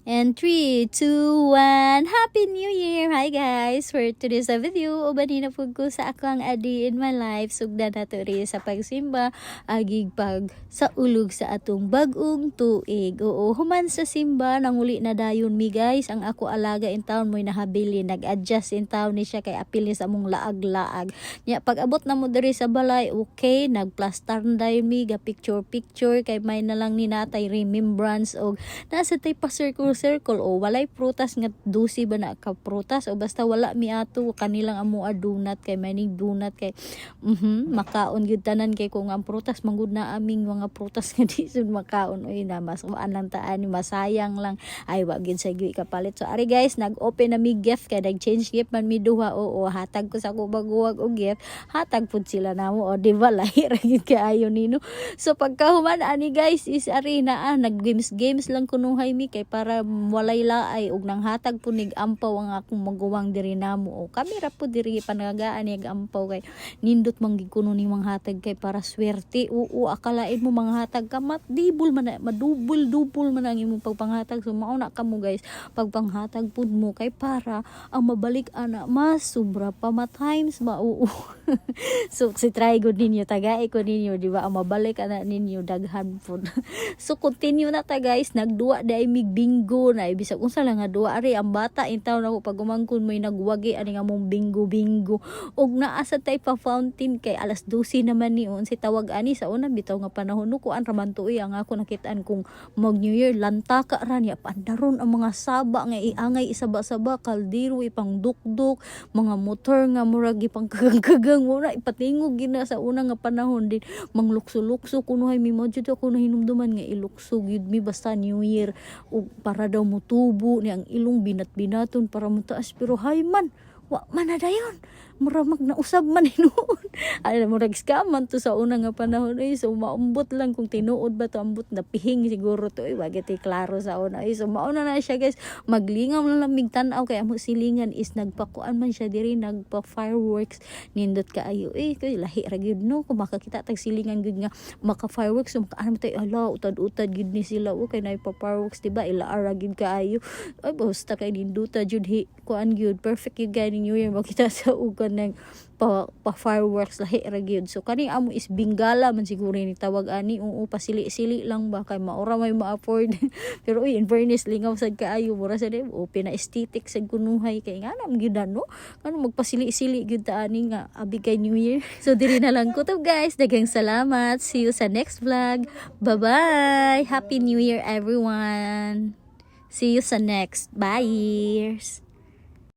And 3, 2, 1, Happy New Year! Hi guys! For today's video, ubani na po ko sa akong adi in my life. Sugda na to rin sa pagsimba, agig pag sa ulog sa atong bagong tuig. Oo, human sa simba, nanguli na dayon mi guys. Ang ako alaga in town mo'y nahabili. Nag-adjust in town ni siya kay apil ni sa mong laag-laag. Nya, pag abot na mo diri sa balay, okay, nagplastar na dayon mi, ga picture-picture, kay may na lang ni natay remembrance o nasa tay pa circle o walay prutas nga dusi ba na ka prutas o basta wala mi ato kanilang amo donut kay maning donut kay makaon gyud tanan kay kung ang prutas manggud na aming mga prutas nga di sud makaon oy na mas lang taan masayang lang ay wa gyud sa gyud kapalit. So ari guys, nag-open na mi gift kay nag-change gift man mi duha o hatag ko sa ko baguwag og gift hatag pud sila namo o di ba lahi ra gyud kaayo nino. So pagkahuman ani guys is ari na nag-games lang kunuhay mi kay para walay laay og nang hatag po nig ampaw ang akong maguwang diri namo o kamera po diri panagaan nig ampaw kay nindot manggig kuno ni mga hatag kay para swerte. Oo, akalain mo mga hatag ka madibol man madubol man ang imong pagpanghatag. So mao na kamo guys pagpanghatag pud mo kay para ang mabalik ana mas sobra pa times ba. Oo. So si try good ninyo tagai ko ninyo di ba ang mabalik ana ninyo daghan pud. So continue na ta guys, nagduwa dai mig bingo na bisag unsa lang nga duwa ari ang bata in town ako pag umangkon mo'y nagwagi ani nga mong bingo og naa sa tay pa fountain kay alas 12 naman ni si tawag ani sa una bitaw nga panahon ko an raman tuoy ang ako nakitaan kung mag New Year lantaka ra niya pandaron ang mga saba nga iangay isaba-saba kaldero ipang dukdok mga motor nga murag ipang kagang mura ipatingog gina sa una nga panahon din manglukso-lukso kuno hay mi mo jud ako nahinumduman nga ilukso gyud mi basta New Year ug para daw mutubo ni ang ilong binat-binaton para mutaas pero hay man wa man na dayon muramag na usab man hinuon ay murag scam man to sa una nga panahon so maumbot lang kung tinuod ba to ambot na pihing siguro to wag iti klaro sa una so mauna na siya guys maglingaw na lang mig tan-aw kay amo silingan is nagpakuan man siya diri nagpa fireworks nindot kaayo kay lahi ra gyud no kung makakita tag silingan gyud nga maka fireworks so makaano tay ala utad-utad gyud ni sila kay nay pa fireworks diba ilaara gyud kaayo ay basta kay ninduta jud kuan gyud perfect gyud gani New Year makita sa ugan ng pa fireworks lahi ra gyud. So kani amo is bingala man siguro ni tawag ani pasili-sili lang ba kay maura may ma-afford pero in fairness lingaw sad kaayo mura sa open na aesthetic sad kunuhay kay nga nam gyud no kanu magpasili-sili gyud ta ani nga abi kay New Year. So diri na lang ko to guys, daghang salamat, see you sa next vlog, bye bye, happy New Year everyone, see you sa next, bye.